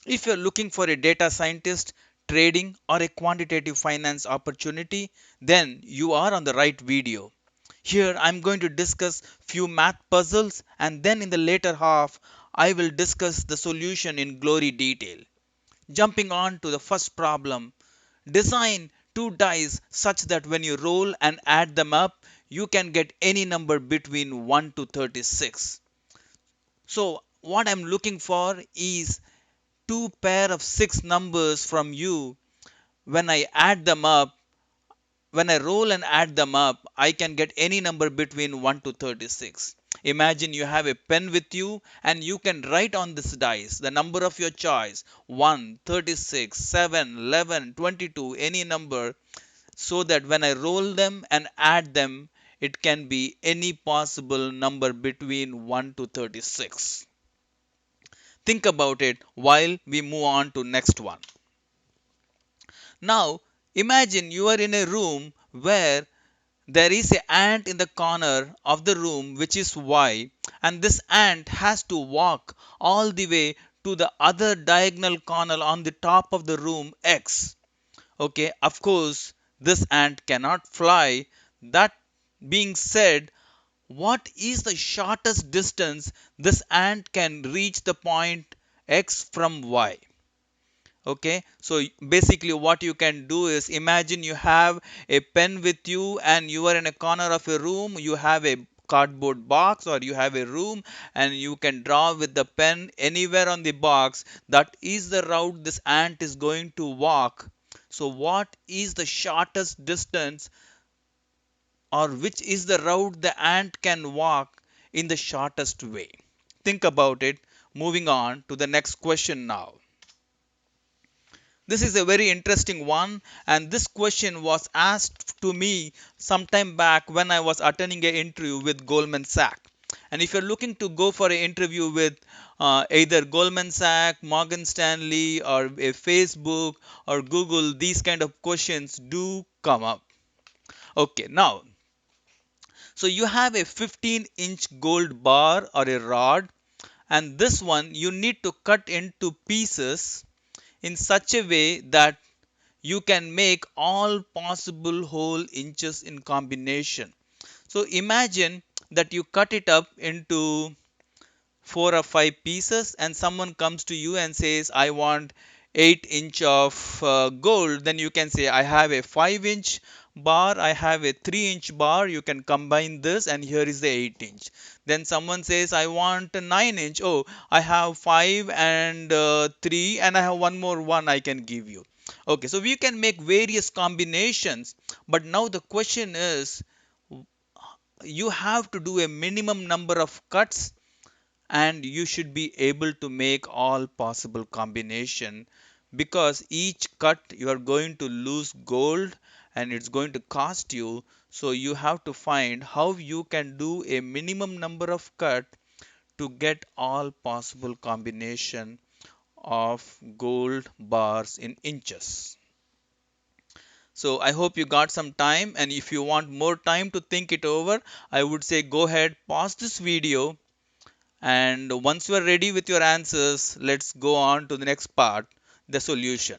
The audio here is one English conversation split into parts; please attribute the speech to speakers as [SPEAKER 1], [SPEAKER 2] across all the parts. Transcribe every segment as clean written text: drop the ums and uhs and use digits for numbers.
[SPEAKER 1] If you're looking for a data scientist, trading, or a quantitative finance opportunity, then you are on the right video. Here I'm going to discuss few math puzzles, and then in the later half I will discuss the solution in glory detail. Jumping on to the first problem, design two dice such that when you roll and add them up, you can get any number between 1 to 36. So what I'm looking for is two pair of six numbers from you. When I add them up, when I roll and add them up, I can get any number between 1 to 36. Imagine you have a pen with you and you can write on this dice the number of your choice, 1, 36, 7, 11, 22, any number, so that when I roll them and add them, it can be any possible number between 1 to 36. Think about it while we move on to next one. Now, imagine you are in a room where there is an ant in the corner of the room which is Y, and this ant has to walk all the way to the other diagonal corner on the top of the room X. Okay, of course, this ant cannot fly. That being said, what is the shortest distance this ant can reach the point X from Y? Okay, so basically what you can do is imagine you have a pen with you and you are in a corner of a room, you have a cardboard box or you have a room and you can draw with the pen anywhere on the box. That is the route this ant is going to walk. So what is the shortest distance, or which is the route the ant can walk in the shortest way? Think about it. Moving on to the next question now. This is a very interesting one, and this question was asked to me sometime back when I was attending an interview with Goldman Sachs. And if you're looking to go for an interview with either Goldman Sachs, Morgan Stanley, or a Facebook or Google, these kind of questions do come up. Okay, now, so you have a 15-inch gold bar or a rod, and this one you need to cut into pieces in such a way that you can make all possible whole inches in combination. So imagine that you cut it up into 4 or 5 pieces and someone comes to you and says, I want 8 inch of gold. Then you can say, I have a 5-inch bar, I have a 3-inch bar, you can combine this and here is the 8 inch. Then someone says, I want a 9 inch. Oh, I have 5 and 3 and I have one more one I can give you. Okay, so we can make various combinations, but now the question is, you have to do a minimum number of cuts and you should be able to make all possible combination, because each cut you are going to lose gold and it's going to cost you. So you have to find how you can do a minimum number of cut to get all possible combination of gold bars in inches. So I hope you got some time, and if you want more time to think it over, I would say go ahead, pause this video, and once you are ready with your answers, let's go on to the next part, the solution.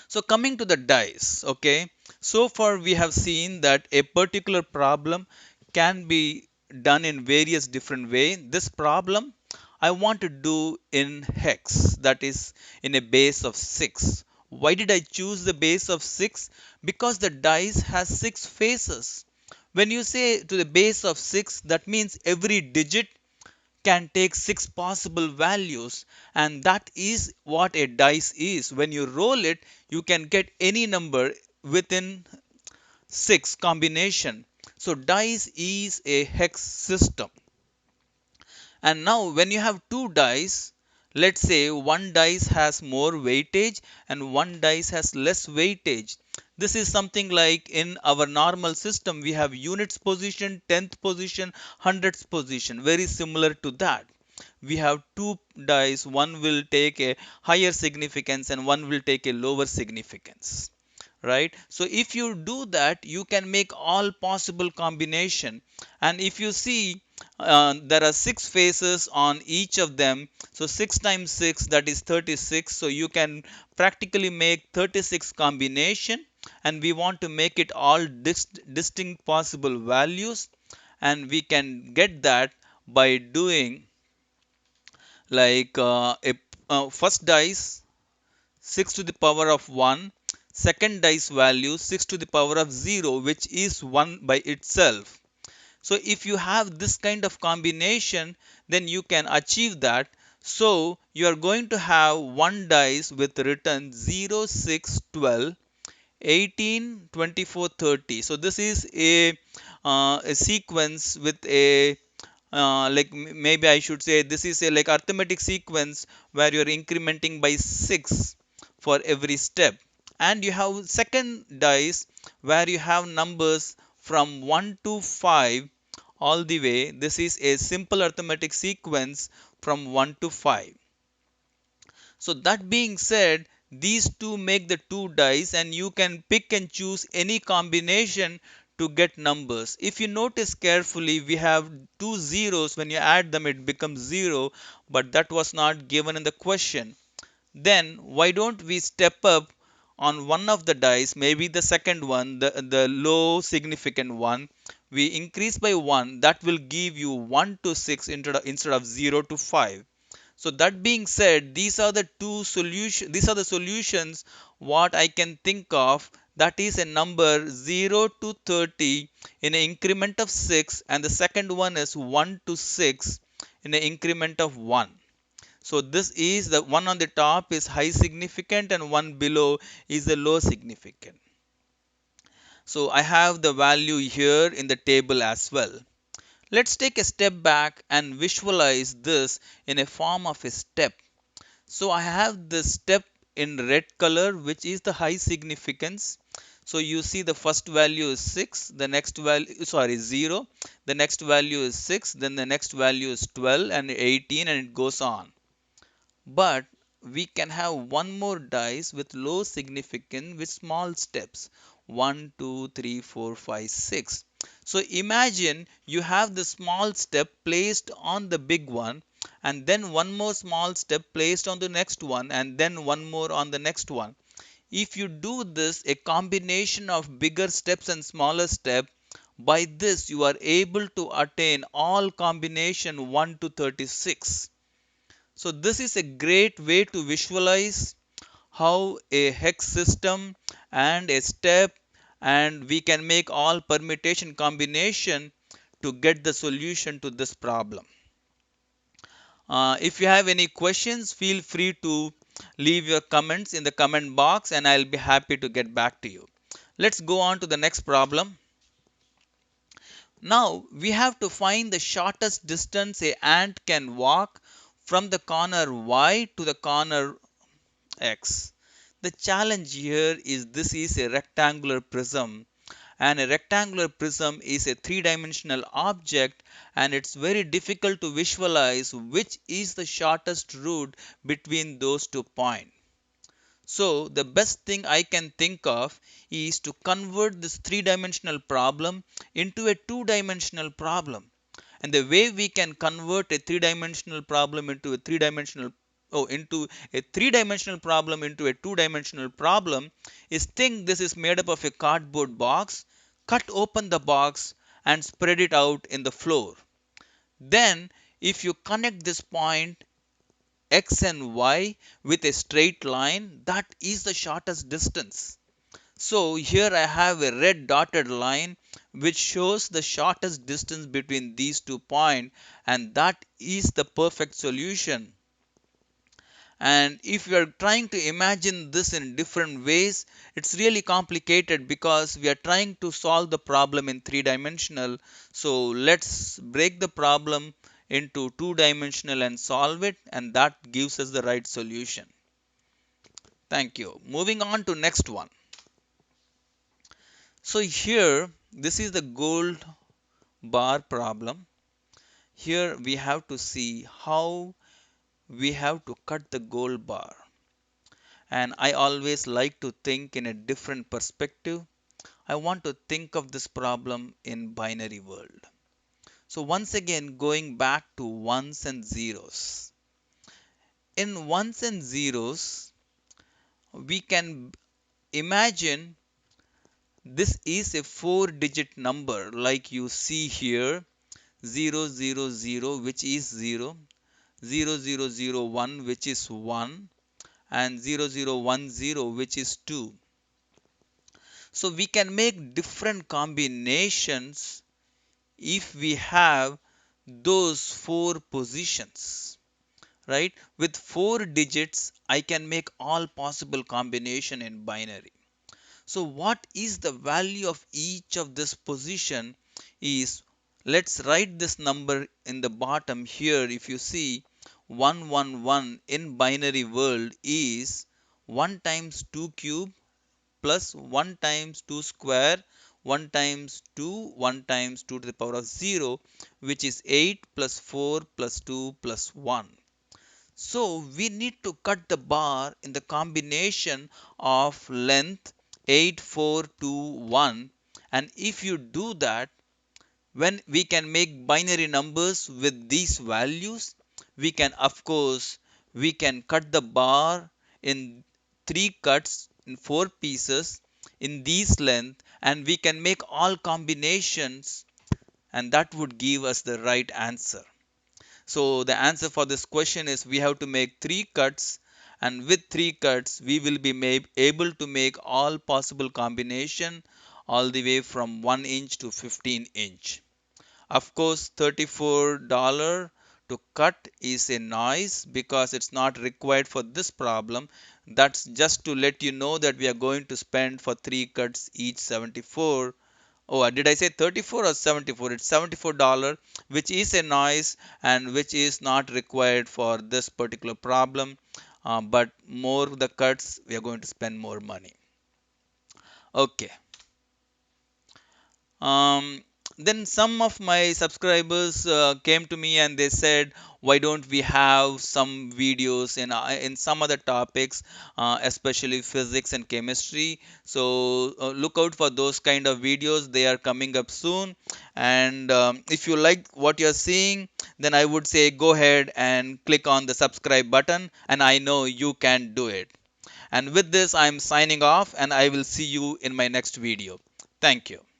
[SPEAKER 1] So coming to the dice, okay. So far we have seen that a particular problem can be done in various different way. This problem I want to do in hex, that is in a base of 6. Why did I choose the base of 6? Because the dice has 6 faces. When you say to the base of 6, that means every digit can take 6 possible values, and that is what a dice is. When you roll it, you can get any number within 6 combination. So dice is a hex system. And now when you have two dice, let's say one dice has more weightage and one dice has less weightage. This is something like in our normal system, we have units position, tenth position, hundredths position, very similar to that. We have two dice, one will take a higher significance and one will take a lower significance, right? So if you do that, you can make all possible combination. And if you see, There are 6 faces on each of them. So 6 times 6, that is 36. So you can practically make 36 combination, and we want to make it all distinct possible values, and we can get that by doing like first dice 6 to the power of 1, second dice value 6 to the power of 0, which is 1 by itself. So if you have this kind of combination, then you can achieve that. So you are going to have one dice with written 0, 6, 12, 18, 24, 30. So this is a sequence with a maybe I should say this is a like arithmetic sequence where you are incrementing by 6 for every step. And you have second dice where you have numbers from 1 to 5 all the way. This is a simple arithmetic sequence from 1 to 5. So that being said, these two make the two dice, and you can pick and choose any combination to get numbers. If you notice carefully, we have two zeros. When you add them, it becomes 0, but that was not given in the question. Then why don't we step up on one of the dice, maybe the second one, the low significant one. We increase by 1, that will give you 1 to 6 instead of 0 to 5. So that being said, these are the solutions what I can think of. That is a number 0 to 30 in an increment of 6, and the second one is 1 to 6 in an increment of 1. So this is the one on the top is high significant and one below is the low significant. So I have the value here in the table as well. Let's take a step back and visualize this in a form of a step. So I have this step in red color, which is the high significance. So you see the first value is 6, the next value, sorry, 0, the next value is 6, then the next value is 12 and 18, and it goes on. But we can have one more dice with low significance with small steps 1, 2, 3, 4, 5, 6. So imagine you have the small step placed on the big one, and then one more small step placed on the next one, and then one more on the next one. If you do this, a combination of bigger steps and smaller step, by this you are able to attain all combination 1 to 36. So this is a great way to visualize how a hex system and a step, and we can make all permutation combination to get the solution to this problem. If you have any questions, feel free to leave your comments in the comment box, and I'll be happy to get back to you. Let's go on to the next problem. Now we have to find the shortest distance a ant can walk from the corner Y to the corner X. The challenge here is this is a rectangular prism, and a rectangular prism is a three-dimensional object, and it's very difficult to visualize which is the shortest route between those two points. So the best thing I can think of is to convert this three-dimensional problem into a two-dimensional problem. And the way we can convert a three-dimensional problem into a three-dimensional problem into a two-dimensional problem is think this is made up of a cardboard box, cut open the box and spread it out in the floor. Then if you connect this point X and Y with a straight line, that is the shortest distance. So here I have a red dotted line which shows the shortest distance between these 2 points, and that is the perfect solution. And if you are trying to imagine this in different ways, it's really complicated because we are trying to solve the problem in three-dimensional. So let's break the problem into two-dimensional and solve it, and that gives us the right solution. Thank you. Moving on to next one. So here, this is the gold bar problem. Here we have to see how we have to cut the gold bar. And I always like to think in a different perspective. I want to think of this problem in binary world. So once again, going back to ones and zeros. In ones and zeros, we can imagine this is a four-digit number like you see here, 000, which is 0, 0001, which is 1, and 0010, which is 2. So we can make different combinations if we have those four positions, right? With four digits, I can make all possible combination in binary. So what is the value of each of this position is, let's write this number in the bottom here. If you see 111 in binary world is 1 times 2 cube plus 1 times 2 square, 1 times 2, 1 times 2 to the power of 0, which is 8 plus 4 plus 2 plus 1. So we need to cut the bar in the combination of length 8, 4, 2, 1. And if you do that, when we can make binary numbers with these values, we can, of course, we can cut the bar in three cuts in four pieces in these length, and we can make all combinations, and that would give us the right answer. So the answer for this question is we have to make three cuts, and with three cuts we will be able to make all possible combination all the way from 1 inch to 15 inch. Of course, $34 to cut is a noise because it's not required for this problem. That's just to let you know that we are going to spend for three cuts each 74. Oh, did I say 34 or 74? It's $74, which is a noise and which is not required for this particular problem. But more the cuts, we are going to spend more money. Okay. Um, then some of my subscribers came to me and they said, why don't we have some videos in some other topics, especially physics and chemistry. So look out for those kind of videos. They are coming up soon. And if you like what you're seeing, then I would say go ahead and click on the subscribe button, and I know you can do it. And with this, I'm signing off, and I will see you in my next video. Thank you.